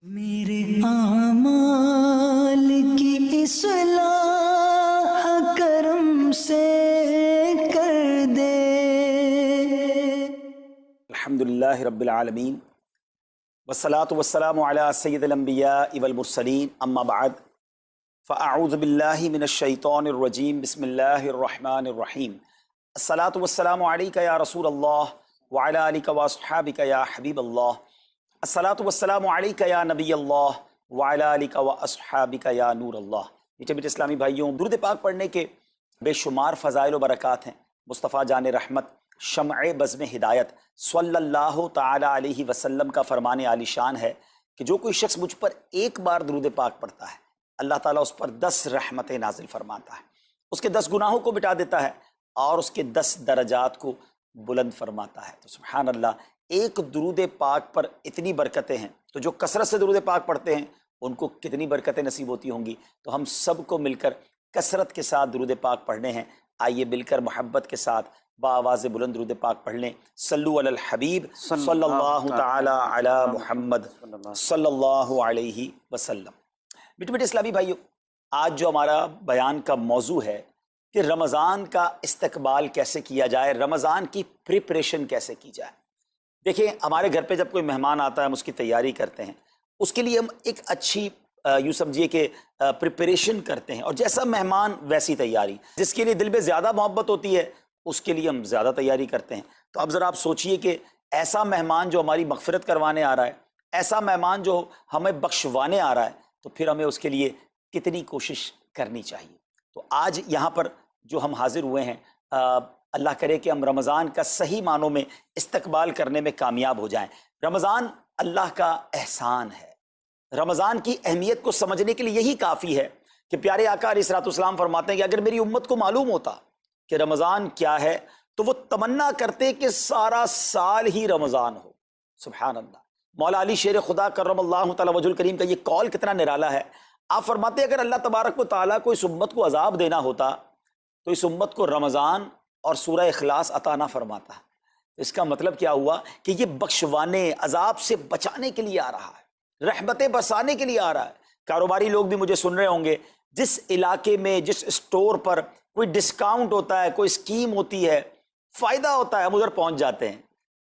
میرے اعمال کی اصلاح کرم سے کر دے۔ الحمدللہ رب العالمین والصلاة والسلام علی سید الانبیاء والمرسلین اما بعد فاعوذ باللہ من الشیطان الرجیم بسم اللہ الرحمن الرحیم الصلاة والسلام علیک یا رسول اللہ وعلی آلک واصحابک یا حبیب اللہ الصلاة والسلام علیک یا نبی اللہ وعلی آلک واصحابک یا نور اللہ۔ میٹھے میٹھے اسلامی بھائیوں، درود پاک پڑھنے کے بے شمار فضائل و برکات ہیں۔ مصطفیٰ جان رحمت شمع بزم ہدایت صلی اللہ تعالی علیہ وسلم کا فرمان عالی شان ہے کہ جو کوئی شخص مجھ پر ایک بار درود پاک پڑھتا ہے، اللہ تعالیٰ اس پر 10 رحمتیں نازل فرماتا ہے، اس کے 10 گناہوں کو مٹا دیتا ہے اور اس کے 10 درجات کو بلند فرماتا ہے۔ تو سبحان اللہ، ایک درود پاک پر اتنی برکتیں ہیں، تو جو کثرت سے درود پاک پڑھتے ہیں ان کو کتنی برکتیں نصیب ہوتی ہوں گی۔ تو ہم سب کو مل کر کثرت کے ساتھ درود پاک پڑھنے ہیں۔ آئیے مل کر محبت کے ساتھ بآواز بلند درود پاک پڑھ لیں۔ صلو علی الحبیب صلی اللہ تعالی علی محمد صلی اللہ علیہ وسلم۔ میٹھے میٹھے اسلامی بھائیو، آج جو ہمارا بیان کا موضوع ہے کہ رمضان کا استقبال کیسے کیا جائے، رمضان کی پریپریشن کیسے کی جائے۔ دیکھیں، ہمارے گھر پہ جب کوئی مہمان آتا ہے ہم اس کی تیاری کرتے ہیں، اس کے لیے ہم ایک اچھی یوں سمجھیے کہ پریپریشن کرتے ہیں، اور جیسا مہمان ویسی تیاری۔ جس کے لیے دل میں زیادہ محبت ہوتی ہے اس کے لیے ہم زیادہ تیاری کرتے ہیں۔ تو اب ذرا آپ سوچئے کہ ایسا مہمان جو ہماری مغفرت کروانے آ رہا ہے، ایسا مہمان جو ہمیں بخشوانے آ رہا ہے، تو پھر ہمیں اس کے لیے کتنی کوشش کرنی چاہیے۔ تو آج یہاں پر جو ہم حاضر ہوئے ہیں، اللہ کرے کہ ہم رمضان کا صحیح معنوں میں استقبال کرنے میں کامیاب ہو جائیں۔ رمضان اللہ کا احسان ہے۔ رمضان کی اہمیت کو سمجھنے کے لیے یہی کافی ہے کہ پیارے آقا علیہ الصلوۃ والسلام فرماتے ہیں کہ اگر میری امت کو معلوم ہوتا کہ رمضان کیا ہے تو وہ تمنا کرتے کہ سارا سال ہی رمضان ہو۔ سبحان اللہ۔ مولا علی شیر خدا کرم اللہ تعالی وجہ الکریم کا یہ قول کتنا نرالا ہے۔ آپ فرماتے ہیں اگر اللہ تبارک و تعالیٰ کو اس امت کو عذاب دینا ہوتا تو اس امت کو رمضان اور سورہ اخلاص عطا نہ فرماتا۔ اس کا مطلب کیا ہوا کہ یہ بخشوانے، عذاب سے بچانے کے لیے آ رہا ہے، رحمتیں برسانے کے لیے آ رہا ہے۔ کاروباری لوگ بھی مجھے سن رہے ہوں گے، جس علاقے میں جس اسٹور پر کوئی ڈسکاؤنٹ ہوتا ہے، کوئی اسکیم ہوتی ہے، فائدہ ہوتا ہے، ہم ادھر پہنچ جاتے ہیں۔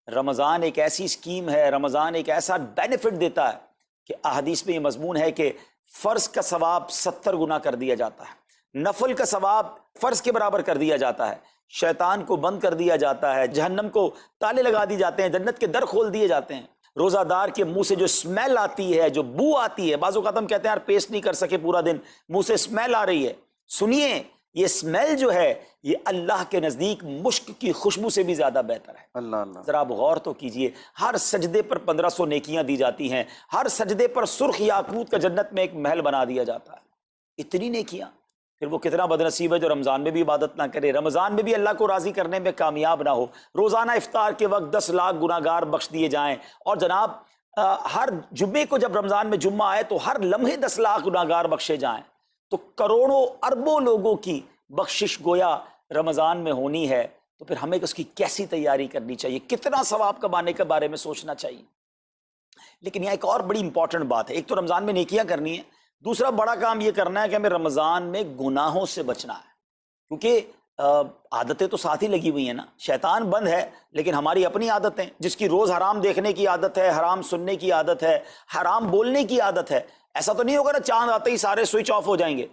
رمضان ایک ایسی اسکیم ہے، رمضان ایک ایسا بینیفٹ دیتا ہے کہ احادیث میں یہ مضمون ہے کہ فرض کا ثواب 70 گنا کر دیا جاتا ہے، نفل کا ثواب فرض کے برابر کر دیا جاتا ہے، شیطان کو بند کر دیا جاتا ہے، جہنم کو تالے لگا دی جاتے ہیں، جنت کے در کھول دیے جاتے ہیں۔ روزہ دار کے منہ سے جو اسمیل آتی ہے، جو بو آتی ہے، بعض اوقات ہم کہتے ہیں یار پیسٹ نہیں کر سکے پورا دن، منہ سے اسمیل آ رہی ہے، سنیے یہ اسمیل جو ہے یہ اللہ کے نزدیک مشک کی خوشبو سے بھی زیادہ بہتر ہے۔ اللہ اللہ، ذرا آپ غور تو کیجئے، ہر سجدے پر 1500 نیکیاں دی جاتی ہیں، ہر سجدے پر سرخ یاقوت کا جنت میں ایک محل بنا دیا جاتا ہے۔ اتنی نیکیاں، پھر وہ کتنا بد نصیب ہے جو رمضان میں بھی عبادت نہ کرے، رمضان میں بھی اللہ کو راضی کرنے میں کامیاب نہ ہو۔ روزانہ افطار کے وقت 10 لاکھ گناہ گار بخش دیے جائیں، اور جناب ہر جمعے کو جب رمضان میں جمعہ آئے تو ہر لمحے 10 لاکھ گناہ گار بخشے جائیں، تو کروڑوں اربوں لوگوں کی بخشش گویا رمضان میں ہونی ہے۔ تو پھر ہمیں اس کی کیسی تیاری کرنی چاہیے، کتنا ثواب کمانے کے بارے میں سوچنا چاہیے۔ لیکن یہاں ایک اور بڑی امپورٹنٹ بات ہے، ایک تو رمضان میں نیکیاں کرنی ہے، دوسرا بڑا کام یہ کرنا ہے کہ ہمیں رمضان میں گناہوں سے بچنا ہے، کیونکہ عادتیں تو ساتھ ہی لگی ہوئی ہیں نا۔ شیطان بند ہے لیکن ہماری اپنی عادتیں، جس کی روز حرام دیکھنے کی عادت ہے، حرام سننے کی عادت ہے، حرام بولنے کی عادت ہے، ایسا تو نہیں ہوگا نا چاند آتے ہی سارے سوئچ آف ہو جائیں گے،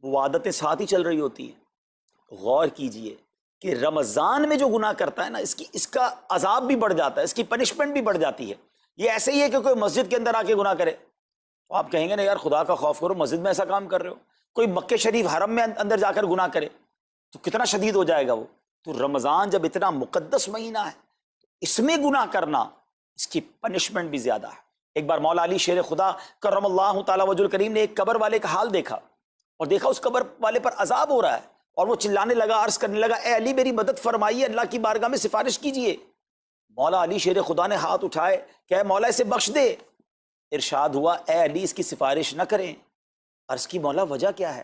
وہ عادتیں ساتھ ہی چل رہی ہوتی ہیں۔ غور کیجئے کہ رمضان میں جو گناہ کرتا ہے نا، اس کا عذاب بھی بڑھ جاتا ہے، اس کی پنشمنٹ بھی بڑھ جاتی ہے۔ یہ ایسے ہی ہے کہ کوئی مسجد کے اندر آ کے گناہ کرے تو آپ کہیں گے نا یار خدا کا خوف کرو، مسجد میں ایسا کام کر رہے ہو۔ کوئی مکہ شریف حرم میں اندر جا کر گناہ کرے تو کتنا شدید ہو جائے گا وہ۔ تو رمضان جب اتنا مقدس مہینہ ہے، اس میں گناہ کرنا، اس کی پنشمنٹ بھی زیادہ ہے۔ ایک بار مولا علی شیر خدا کرم اللہ تعالی وجہ الکریم نے ایک قبر والے کا حال دیکھا، اور دیکھا اس قبر والے پر عذاب ہو رہا ہے، اور وہ چلانے لگا، عرض کرنے لگا اے علی میری مدد فرمائیے، اللہ کی بارگاہ میں سفارش کیجئے۔ مولا علی شیر خدا نے ہاتھ اٹھائے کہ اے مولا اسے بخش دے۔ ارشاد ہوا اے علی اس کی سفارش نہ کریں۔ عرض کی مولا وجہ کیا ہے؟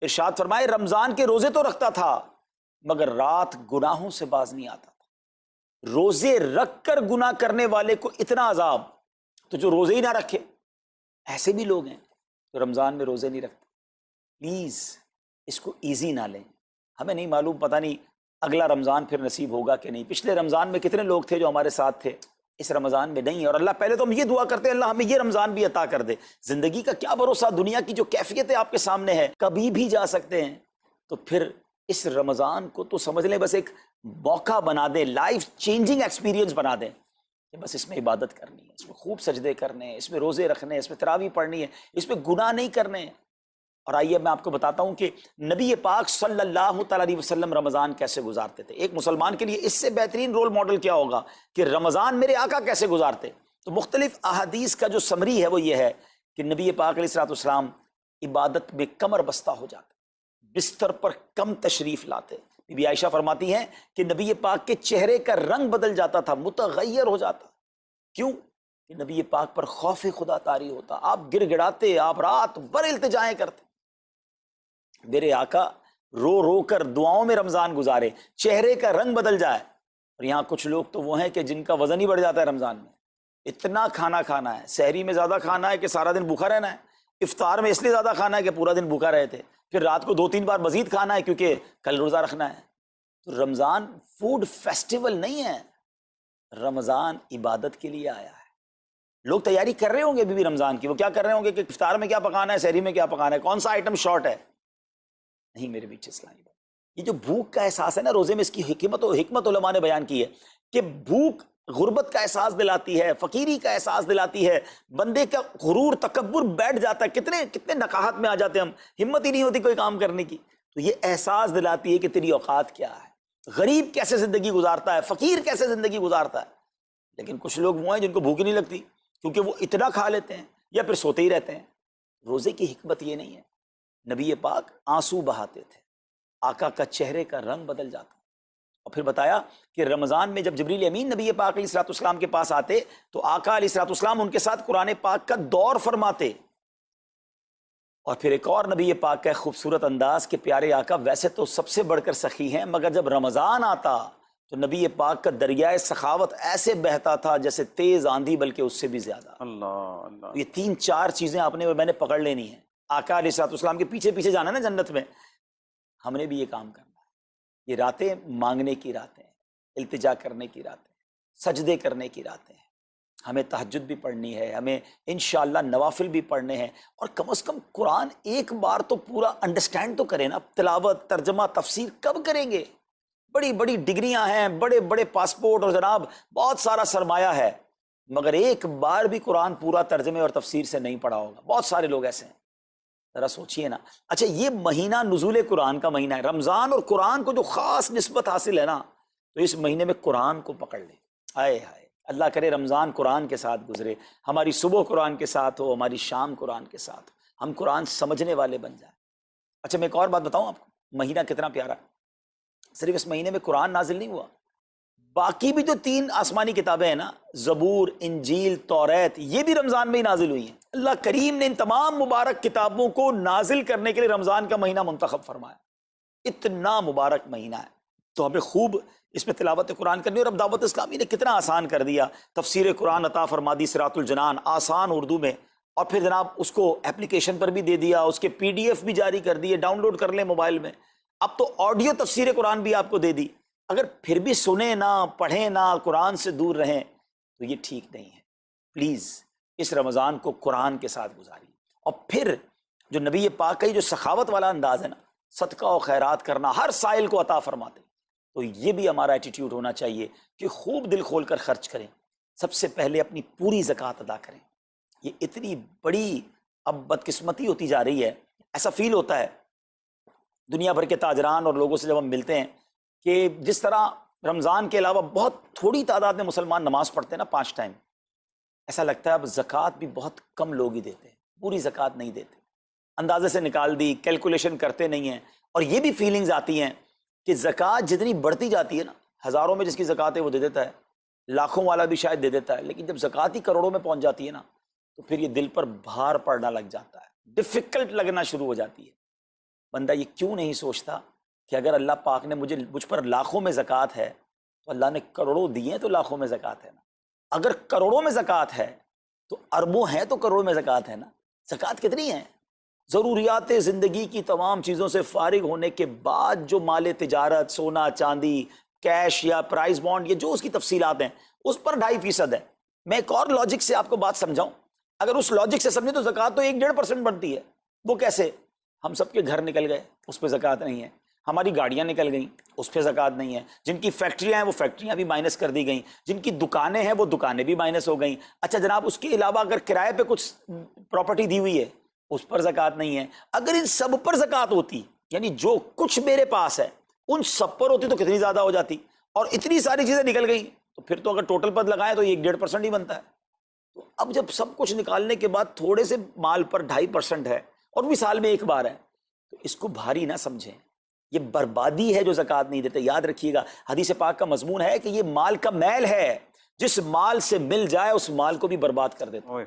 ارشاد فرمائے رمضان کے روزے تو رکھتا تھا مگر رات گناہوں سے باز نہیں آتا تھا۔ روزے رکھ کر گناہ کرنے والے کو اتنا عذاب، تو جو روزے ہی نہ رکھے ایسے بھی لوگ ہیں جو رمضان میں روزے نہیں رکھتے. پلیز اس کو ایزی نہ لیں. ہمیں نہیں معلوم، پتہ نہیں اگلا رمضان پھر نصیب ہوگا کہ نہیں. پچھلے رمضان میں کتنے لوگ تھے جو ہمارے ساتھ تھے، اس رمضان میں نہیں. اور اللہ پہلے تو ہم یہ دعا کرتے ہیں اللہ ہمیں یہ رمضان بھی عطا کر دے. زندگی کا کیا بھروسہ، دنیا کی جو کیفیت ہے آپ کے سامنے ہے، کبھی بھی جا سکتے ہیں. تو پھر اس رمضان کو تو سمجھ لیں بس ایک موقع بنا دیں، لائف چینجنگ ایکسپیرینس بنا دیں کہ بس اس میں عبادت کرنی ہے، اس میں خوب سجدے کرنے ہیں، اس میں روزے رکھنے ہیں، اس میں تراویح پڑھنی ہے، اس میں گناہ نہیں کرنے ہیں. اور آئیے میں آپ کو بتاتا ہوں کہ نبی پاک صلی اللہ تعالیٰ علیہ وسلم رمضان کیسے گزارتے تھے. ایک مسلمان کے لیے اس سے بہترین رول ماڈل کیا ہوگا کہ رمضان میرے آقا کیسے گزارتے. تو مختلف احادیث کا جو سمری ہے وہ یہ ہے کہ نبی پاک علیہ الصلوۃ والسلام عبادت میں کمر بستہ ہو جاتے، بستر پر کم تشریف لاتے. بی بی عائشہ فرماتی ہیں کہ نبی پاک کے چہرے کا رنگ بدل جاتا تھا، متغیر ہو جاتا. کیوں؟ کہ نبی پاک پر خوف خدا طاری ہوتا. آپ گر گڑاتے، آپ رات بھر التجائیں کرتے. میرے آقا رو رو کر دعاؤں میں رمضان گزارے، چہرے کا رنگ بدل جائے. اور یہاں کچھ لوگ تو وہ ہیں کہ جن کا وزن ہی بڑھ جاتا ہے رمضان میں. اتنا کھانا کھانا ہے، سحری میں زیادہ کھانا ہے کہ سارا دن بھوکا رہنا ہے، افطار میں اس لیے زیادہ کھانا ہے کہ پورا دن بھوکا رہے تھے، پھر رات کو 2-3 بار مزید کھانا ہے کیونکہ کل روزہ رکھنا ہے. تو رمضان فوڈ فیسٹیول نہیں ہے، رمضان عبادت کے لیے آیا ہے. لوگ تیاری کر رہے ہوں گے ابھی بھی رمضان کی. وہ کیا کر رہے ہوں گے کہ افطار میں کیا پکانا ہے، سحری میں کیا پکانا ہے، کون سا آئٹم شارٹ ہے. نہیں میرے بیچ اسلامی بات، یہ جو بھوک کا احساس ہے نا روزے میں، اس کی حکمت علماء نے بیان کی ہے کہ بھوک غربت کا احساس دلاتی ہے، فقیری کا احساس دلاتی ہے، بندے کا غرور تکبر بیٹھ جاتا ہے. کتنے نقاہت میں آ جاتے ہیں ہم، ہمت ہی نہیں ہوتی کوئی کام کرنے کی. تو یہ احساس دلاتی ہے کہ تیری اوقات کیا ہے، غریب کیسے زندگی گزارتا ہے، فقیر کیسے زندگی گزارتا ہے. لیکن کچھ لوگ وہ ہیں جن کو بھوک نہیں لگتی کیونکہ وہ اتنا کھا لیتے ہیں یا پھر سوتے ہی رہتے ہیں. روزے کی حکمت یہ نہیں ہے. نبی پاک آنسو بہاتے تھے، آقا کا چہرے کا رنگ بدل جاتا. اور پھر بتایا کہ رمضان میں جب جبریل امین نبی پاک علیہ الصلوۃ والسلام کے پاس آتے تو آقا علیہ الصلوۃ والسلام ان کے ساتھ قرآن پاک کا دور فرماتے. اور پھر ایک اور نبی پاک کا خوبصورت انداز کہ پیارے آقا ویسے تو سب سے بڑھ کر سخی ہیں، مگر جب رمضان آتا تو نبی پاک کا دریائے سخاوت ایسے بہتا تھا جیسے تیز آندھی، بلکہ اس سے بھی زیادہ. اللہ اللہ. یہ 3-4 چیزیں آپ نے اور میں نے پکڑ لینی ہیں. آقا علیہ الصلوۃ والسلام کے پیچھے پیچھے جانا نا جنت میں. ہم نے بھی یہ کام کرنا ہے. یہ راتیں مانگنے کی راتیں ہیں، التجا کرنے کی راتیں، سجدے کرنے کی راتیں ہیں. ہمیں تہجد بھی پڑھنی ہے، ہمیں انشاءاللہ نوافل بھی پڑھنے ہیں. اور کم از کم قرآن ایک بار تو پورا انڈرسٹینڈ تو کریں نا. تلاوت، ترجمہ، تفسیر کب کریں گے؟ بڑی بڑی ڈگریاں ہیں، بڑے بڑے پاسپورٹ اور جناب بہت سارا سرمایہ ہے، مگر ایک بار بھی قرآن پورا ترجمے اور تفسیر سے نہیں پڑھا ہوگا. بہت سارے لوگ ایسے ہیں. ذرا سوچئے نا. اچھا یہ مہینہ نزول قرآن کا مہینہ ہے، رمضان اور قرآن کو جو خاص نسبت حاصل ہے نا، تو اس مہینے میں قرآن کو پکڑ لیں. آئے ہائے، اللہ کرے رمضان قرآن کے ساتھ گزرے، ہماری صبح قرآن کے ساتھ ہو، ہماری شام قرآن کے ساتھ ہو، ہم قرآن سمجھنے والے بن جائیں. اچھا میں ایک اور بات بتاؤں آپ کو، مہینہ کتنا پیارا ہے. صرف اس مہینے میں قرآن نازل نہیں ہوا، باقی بھی جو 3 آسمانی کتابیں ہیں نا، زبور، انجیل، توریت، یہ بھی رمضان میں ہی نازل ہوئی ہیں. اللہ کریم نے ان تمام مبارک کتابوں کو نازل کرنے کے لیے رمضان کا مہینہ منتخب فرمایا. اتنا مبارک مہینہ ہے تو ہمیں خوب اس میں تلاوت قرآن کرنی. اور اب دعوت اسلامی نے کتنا آسان کر دیا، تفسیر قرآن عطا فرما دی صراط الجنان آسان اردو میں، اور پھر جناب اس کو اپلیکیشن پر بھی دے دیا، اس کے PDF بھی جاری کر دیے، ڈاؤن لوڈ کر لیں موبائل میں. اب تو آڈیو تفسیر قرآن بھی آپ کو دے دی. اگر پھر بھی سنیں نہ، پڑھیں نہ، قرآن سے دور رہیں تو یہ ٹھیک نہیں ہے. پلیز اس رمضان کو قرآن کے ساتھ گزاریے. اور پھر جو نبی پاک کا جو سخاوت والا انداز ہے نا، صدقہ و خیرات کرنا، ہر سائل کو عطا فرماتے، تو یہ بھی ہمارا ایٹیٹیوڈ ہونا چاہیے کہ خوب دل کھول کر خرچ کریں. سب سے پہلے اپنی پوری زکوٰۃ ادا کریں. یہ اتنی بڑی اب بدقسمتی ہوتی جا رہی ہے. ایسا فیل ہوتا ہے دنیا بھر کے تاجران اور لوگوں سے جب ہم ملتے ہیں کہ جس طرح رمضان کے علاوہ بہت تھوڑی تعداد میں مسلمان نماز پڑھتے ہیں نا 5 ٹائم، ایسا لگتا ہے اب زکوٰۃ بھی بہت کم لوگ ہی دیتے ہیں، پوری زکوٰۃ نہیں دیتے، اندازے سے نکال دی، کیلکولیشن کرتے نہیں ہیں. اور یہ بھی فیلنگز آتی ہیں کہ زکوٰۃ جتنی بڑھتی جاتی ہے نا، ہزاروں میں جس کی زکوٰۃ ہے وہ دے دیتا ہے، لاکھوں والا بھی شاید دے دیتا ہے، لیکن جب زکوٰۃ ہی کروڑوں میں پہنچ جاتی ہے نا تو پھر یہ دل پر بھار پڑنا لگ جاتا ہے، ڈیفیکلٹ لگنا شروع ہو جاتی ہے. بندہ یہ کیوں نہیں سوچتا کہ اگر اللہ پاک نے مجھ پر لاکھوں میں زکوٰۃ ہے تو اللہ نے کروڑوں دیے تو لاکھوں میں زکوٰۃ ہے نا. اگر کروڑوں میں زکوٰۃ ہے تو اربوں ہیں تو کروڑوں میں زکوٰۃ ہے نا. زکوٰۃ کتنی ہے؟ ضروریات زندگی کی تمام چیزوں سے فارغ ہونے کے بعد جو مال تجارت، سونا چاندی، کیش یا پرائز بانڈ، یہ جو اس کی تفصیلات ہیں، اس پر 2.5% ہے۔ میں ایک اور لاجک سے آپ کو بات سمجھاؤں، اگر اس لاجک سے سمجھیں تو زکوٰۃ تو 1-1.5% بنتی ہے۔ وہ کیسے؟ ہم سب کے گھر نکل گئے، اس پہ زکوٰۃ نہیں ہے، ہماری گاڑیاں نکل گئیں، اس پہ زکوٰۃ نہیں ہے، جن کی فیکٹریاں ہیں وہ فیکٹریاں بھی مائنس کر دی گئیں، جن کی دکانیں ہیں وہ دکانیں بھی مائنس ہو گئیں۔ اچھا جناب، اس کے علاوہ اگر کرائے پہ کچھ پراپرٹی دی ہوئی ہے اس پر زکوٰۃ نہیں ہے۔ اگر ان سب پر زکوٰۃ ہوتی، یعنی جو کچھ میرے پاس ہے ان سب پر ہوتی تو کتنی زیادہ ہو جاتی، اور اتنی ساری چیزیں نکل گئیں تو پھر تو اگر ٹوٹل پر لگائیں تو 1-1.5% ہی بنتا ہے۔ تو اب جب سب کچھ نکالنے کے بعد تھوڑے سے مال پر 2.5% ہے، اور بھی سال میں ایک بار ہے، تو اس کو بھاری نہ سمجھیں، یہ بربادی ہے جو زکوٰۃ نہیں دیتے۔ یاد رکھیے گا، حدیث پاک کا مضمون ہے کہ یہ مال کا میل ہے، جس مال سے مل جائے اس مال کو بھی برباد کر دیتا ہے۔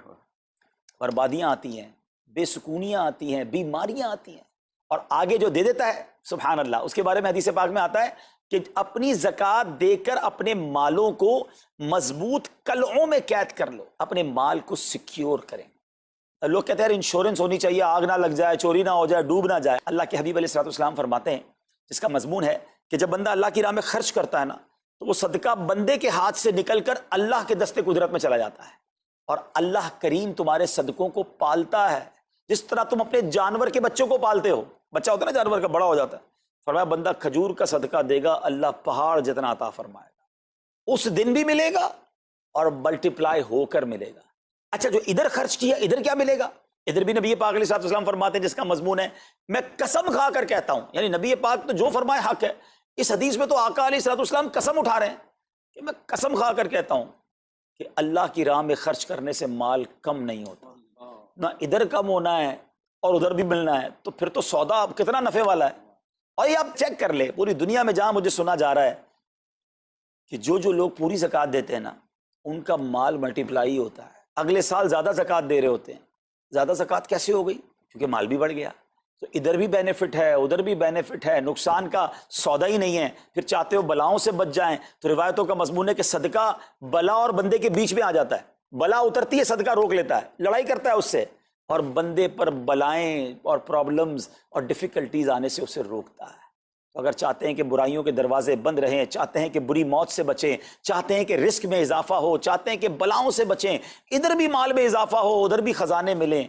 بربادیاں آتی ہیں، بے سکونیاں آتی ہیں، بیماریاں آتی ہیں، اور آگے جو دے دیتا ہے سبحان اللہ، اس کے بارے میں حدیث پاک میں آتا ہے کہ اپنی زکوٰۃ دے کر اپنے مالوں کو مضبوط قلعوں میں قید کر لو، اپنے مال کو سیکیور کریں۔ لوگ کہتے ہیں انشورنس ہونی چاہیے، آگ نہ لگ جائے، چوری نہ ہو جائے، ڈوب نہ جائے۔ اللہ کے حبیب علیہ الصلوۃ والسلام فرماتے ہیں، جس کا مضمون ہے کہ جب بندہ اللہ کی راہ میں خرچ کرتا ہے نا، تو وہ صدقہ بندے کے ہاتھ سے نکل کر اللہ کے دستے قدرت میں چلا جاتا ہے، اور اللہ کریم تمہارے صدقوں کو پالتا ہے جس طرح تم اپنے جانور کے بچوں کو پالتے ہو۔ بچہ ہوتا ہے نا جانور کا، بڑا ہو جاتا ہے، فرمایا بندہ کھجور کا صدقہ دے گا، اللہ پہاڑ جتنا عطا فرمائے گا، اس دن بھی ملے گا اور ملٹیپلائی ہو کر ملے گا۔ اچھا، جو ادھر خرچ کیا ادھر کیا ملے گا؟ ادھر بھی نبی پاک علیہ الصلوۃ والسلام فرماتے ہیں، جس کا مضمون ہے میں قسم کھا کر کہتا ہوں، یعنی نبی پاک تو جو فرمائے حق ہے۔ اس حدیث میں تو آقا علیہ الصلوۃ والسلام قسم اٹھا رہے ہیں کہ میں قسم کھا کر کہتا ہوں کہ اللہ کی راہ میں خرچ کرنے سے مال کم نہیں ہوتا، نہ ادھر کم ہونا ہے اور ادھر بھی ملنا ہے، تو پھر تو سودا اب کتنا نفع والا ہے۔ اور یہ آپ چیک کر لیں، پوری دنیا میں جہاں مجھے سنا جا رہا ہے کہ جو لوگ پوری زکوٰۃ دیتے ہیں نا، ان کا مال ملٹیپلائی ہوتا ہے، اگلے سال زیادہ زکوٰۃ دے رہے ہوتے ہیں۔ زیادہ زکوٰۃ کیسے ہو گئی؟ کیونکہ مال بھی بڑھ گیا، تو ادھر بھی بینیفٹ ہے، ادھر بھی بینیفٹ ہے، نقصان کا سودا ہی نہیں ہے۔ پھر چاہتے ہو بلاؤں سے بچ جائیں، تو روایتوں کا مضمون ہے کہ صدقہ بلا اور بندے کے بیچ میں آ جاتا ہے، بلا اترتی ہے، صدقہ روک لیتا ہے، لڑائی کرتا ہے اس سے، اور بندے پر بلائیں اور پرابلمز اور ڈیفیکلٹیز آنے سے اسے روکتا ہے۔ تو اگر چاہتے ہیں کہ برائیوں کے دروازے بند رہیں، چاہتے ہیں کہ بری موت سے بچیں، چاہتے ہیں کہ رزق میں اضافہ ہو، چاہتے ہیں کہ بلاؤں سے بچیں، ادھر بھی مال میں اضافہ ہو، ادھر بھی خزانے ملیں،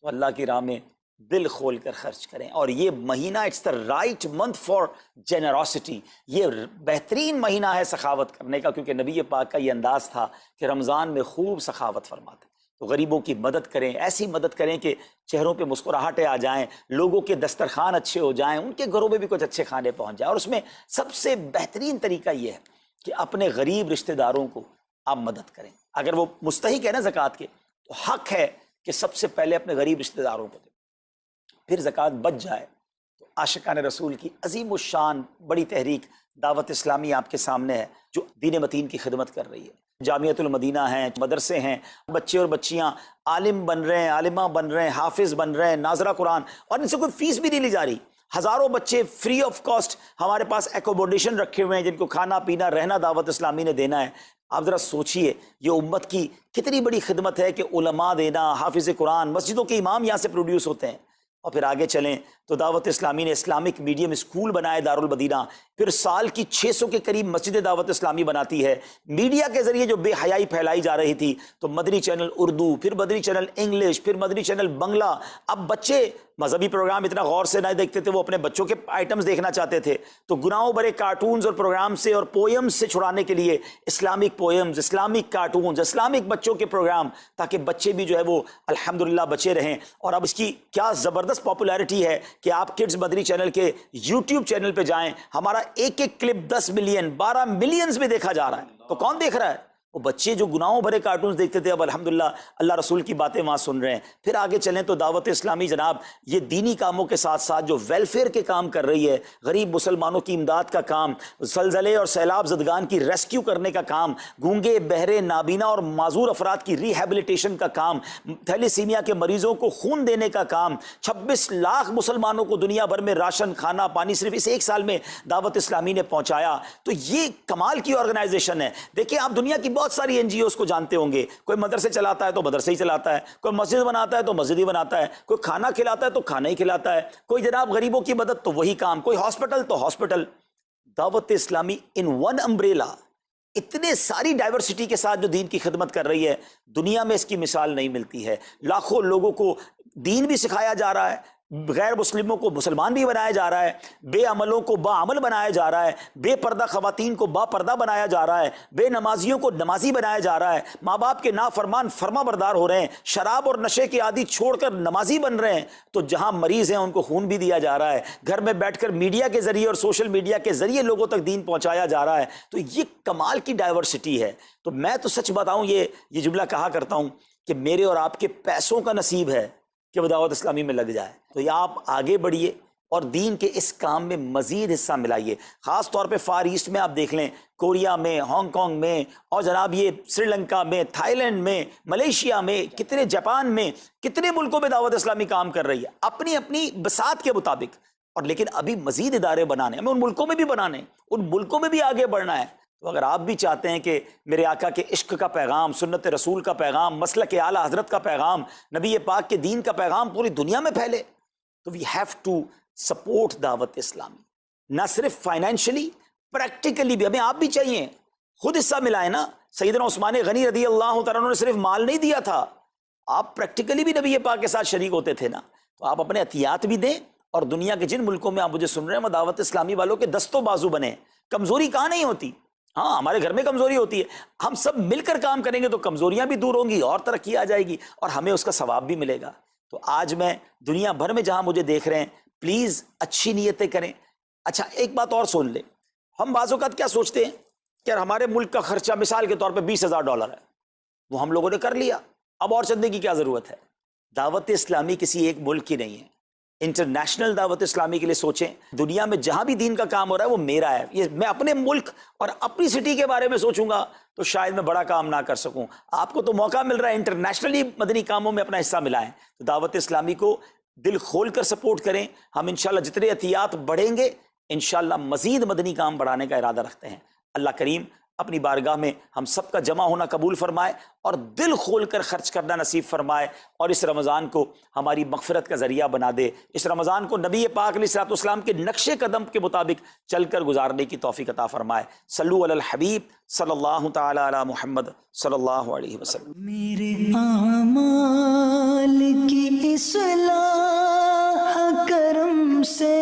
تو اللہ کی راہ میں دل کھول کر خرچ کریں۔ اور یہ مہینہ it's the right month for generosity, یہ بہترین مہینہ ہے سخاوت کرنے کا، کیونکہ نبی پاک کا یہ انداز تھا کہ رمضان میں خوب سخاوت فرماتے۔ تو غریبوں کی مدد کریں، ایسی مدد کریں کہ چہروں پہ مسکراہٹیں آ جائیں، لوگوں کے دسترخوان اچھے ہو جائیں، ان کے گھروں میں بھی کچھ اچھے کھانے پہنچ جائیں۔ اور اس میں سب سے بہترین طریقہ یہ ہے کہ اپنے غریب رشتہ داروں کو آپ مدد کریں۔ اگر وہ مستحق ہے نا زکوٰۃ کے، تو حق ہے کہ سب سے پہلے اپنے غریب رشتہ داروں کو دیں، پھر زکوٰۃ بچ جائے تو عاشقان رسول کی عظیم الشان بڑی تحریک دعوت اسلامی آپ کے سامنے ہے، جو دین متین کی خدمت کر رہی ہے۔ جامعۃ المدینہ ہیں، مدرسے ہیں، بچے اور بچیاں عالم بن رہے ہیں، عالمہ بن رہے ہیں، حافظ بن رہے ہیں، ناظرہ قرآن، اور ان سے کوئی فیس بھی نہیں لی جا رہی۔ ہزاروں بچے فری آف کاسٹ ہمارے پاس ایکوموڈیشن رکھے ہوئے ہیں، جن کو کھانا پینا رہنا دعوت اسلامی نے دینا ہے۔ آپ ذرا سوچئے یہ امت کی کتنی بڑی خدمت ہے کہ علماء دینا، حافظ قرآن، مسجدوں کے امام یہاں سے پروڈیوس ہوتے ہیں۔ اور پھر آگے چلیں تو دعوت اسلامی نے اسلامک میڈیم اسکول بنائے دارالمدینہ، پھر سال کی 600 کے قریب مسجد دعوت اسلامی بناتی ہے۔ میڈیا کے ذریعے جو بے حیائی پھیلائی جا رہی تھی، تو مدنی چینل اردو، پھر مدنی چینل انگلش، پھر مدنی چینل بنگلہ۔ اب بچے مذہبی پروگرام اتنا غور سے نہیں دیکھتے تھے، وہ اپنے بچوں کے آئٹمز دیکھنا چاہتے تھے، تو گناہوں بھرے کارٹونز اور پروگرام سے اور پوئمز سے چھڑانے کے لیے Islamic poems, Islamic cartoons, Islamic بچوں کے پروگرام، تاکہ بچے بھی جو ہے وہ الحمدللہ بچے رہیں۔ اور اب اس کی کیا زبردست پاپولیرٹی ہے کہ آپ کڈز مدنی چینل کے یوٹیوب چینل پہ جائیں، ہمارا ایک ایک کلپ 10 ملین 12 ملینز میں دیکھا جا رہا ہے۔ تو کون دیکھ رہا ہے؟ وہ بچے جو گناہوں بھرے کارٹونز دیکھتے تھے، اب الحمدللہ اللہ رسول کی باتیں وہاں سن رہے ہیں۔ پھر آگے چلیں تو دعوت اسلامی جناب یہ دینی کاموں کے ساتھ ساتھ جو ویلفیئر کے کام کر رہی ہے، غریب مسلمانوں کی امداد کا کام، زلزلے اور سیلاب زدگان کی ریسکیو کرنے کا کام، گونگے بہرے نابینا اور معذور افراد کی ریہیبلیٹیشن کا کام، تھیلیسیمیا کے مریضوں کو خون دینے کا کام، 26 لاکھ مسلمانوں کو دنیا بھر میں راشن، کھانا پانی صرف اس ایک سال میں دعوت اسلامی نے پہنچایا۔ تو یہ کمال کی آرگنائزیشن ہے۔ دیکھیں آپ دنیا کی بہت بہت ساری NGOs کو جانتے ہوں گے، کوئی مدرسے چلاتا ہے تو مدرسے ہی چلاتا ہے، کوئی مسجد بناتا ہے تو مسجد ہی بناتا ہے، کوئی کھانا کھلاتا ہے تو کھانا ہی کھلاتا ہے، کوئی جناب غریبوں کی مدد تو وہی کام، کوئی ہاسپٹل تو ہاسپٹل۔ دعوت اسلامی ان ون امبریلا اتنے ساری ڈائیورسٹی کے ساتھ جو دین کی خدمت کر رہی ہے، دنیا میں اس کی مثال نہیں ملتی ہے۔ لاکھوں لوگوں کو دین بھی سکھایا جا رہا ہے، غیر مسلموں کو مسلمان بھی بنایا جا رہا ہے، بے عملوں کو با عمل بنایا جا رہا ہے، بے پردہ خواتین کو با پردہ بنایا جا رہا ہے، بے نمازیوں کو نمازی بنایا جا رہا ہے، ماں باپ کے نافرمان فرما بردار ہو رہے ہیں، شراب اور نشے کے عادی چھوڑ کر نمازی بن رہے ہیں، تو جہاں مریض ہیں ان کو خون بھی دیا جا رہا ہے، گھر میں بیٹھ کر میڈیا کے ذریعے اور سوشل میڈیا کے ذریعے لوگوں تک دین پہنچایا جا رہا ہے۔ تو یہ کمال کی ڈائیورسٹی ہے۔ تو میں تو سچ بتاؤں، یہ جملہ کہا کرتا ہوں کہ میرے اور آپ کے پیسوں کا نصیب ہے کہ وہ دعوت اسلامی میں لگ جائے۔ تو یہ آپ آگے بڑھیے اور دین کے اس کام میں مزید حصہ ملائیے۔ خاص طور پہ فار ایسٹ میں آپ دیکھ لیں، کوریا میں، ہانگ کانگ میں، اور جناب یہ سری لنکا میں، تھائی لینڈ میں، ملیشیا میں، کتنے جاپان میں، کتنے ملکوں میں دعوت اسلامی کام کر رہی ہے اپنی اپنی بساط کے مطابق۔ اور لیکن ابھی مزید ادارے بنانے، ہمیں ان ملکوں میں بھی بنانے، ان ملکوں میں بھی آگے بڑھنا ہے۔ تو اگر آپ بھی چاہتے ہیں کہ میرے آقا کے عشق کا پیغام، سنت رسول کا پیغام، مسلک اعلیٰ حضرت کا پیغام، نبی پاک کے دین کا پیغام پوری دنیا میں پھیلے، تو وی ہیو ٹو سپورٹ دعوت اسلامی، نہ صرف فائنینشلی، پریکٹیکلی بھی۔ ہمیں آپ بھی چاہیے، خود حصہ ملائیں نا۔ سیدنا عثمان غنی رضی اللہ تعالیٰ عنہ نے صرف مال نہیں دیا تھا، آپ پریکٹیکلی بھی نبی پاک کے ساتھ شریک ہوتے تھے نا۔ تو آپ اپنے عطیات بھی دیں، اور دنیا کے جن ملکوں میں آپ مجھے سن رہے ہیں وہ دعوت اسلامی والوں کے دستوں بازو بنے۔ کمزوری کہاں نہیں ہوتی، ہاں ہمارے گھر میں کمزوری ہوتی ہے، ہم سب مل کر کام کریں گے تو کمزوریاں بھی دور ہوں گی اور ترقی آ جائے گی اور ہمیں اس کا ثواب بھی ملے گا۔ تو آج میں دنیا بھر میں جہاں مجھے دیکھ رہے ہیں، پلیز اچھی نیتیں کریں۔ اچھا ایک بات اور سن لیں، ہم بعض اوقات کیا سوچتے ہیں کہ ہمارے ملک کا خرچہ مثال کے طور پہ $20,000 ہے، وہ ہم لوگوں نے کر لیا، اب اور چندے کی کیا ضرورت ہے؟ دعوت اسلامی کسی ایک ملک کی نہیں ہے، انٹرنیشنل دعوت اسلامی کے لیے سوچیں۔ دنیا میں جہاں بھی دین کا کام ہو رہا ہے وہ میرا ہے، یہ میں اپنے ملک اور اپنی سٹی کے بارے میں سوچوں گا تو شاید میں بڑا کام نہ کر سکوں۔ آپ کو تو موقع مل رہا ہے انٹرنیشنلی مدنی کاموں میں اپنا حصہ ملائیں۔ تو دعوت اسلامی کو دل کھول کر سپورٹ کریں۔ ہم انشاءاللہ جتنے عطیات بڑھیں گے انشاءاللہ مزید مدنی کام بڑھانے کا ارادہ رکھتے ہیں۔ اللہ کریم اپنی بارگاہ میں ہم سب کا جمع ہونا قبول فرمائے اور دل کھول کر خرچ کرنا نصیب فرمائے، اور اس رمضان کو ہماری مغفرت کا ذریعہ بنا دے۔ اس رمضان کو نبی پاک علیہ الصلوۃ والسلام کے نقش قدم کے مطابق چل کر گزارنے کی توفیق عطا فرمائے۔ صلو علی الحبیب صلی اللہ تعالی علی محمد صلی اللہ علیہ وسلم۔ میرے اعمال کی اصلاح کرم سے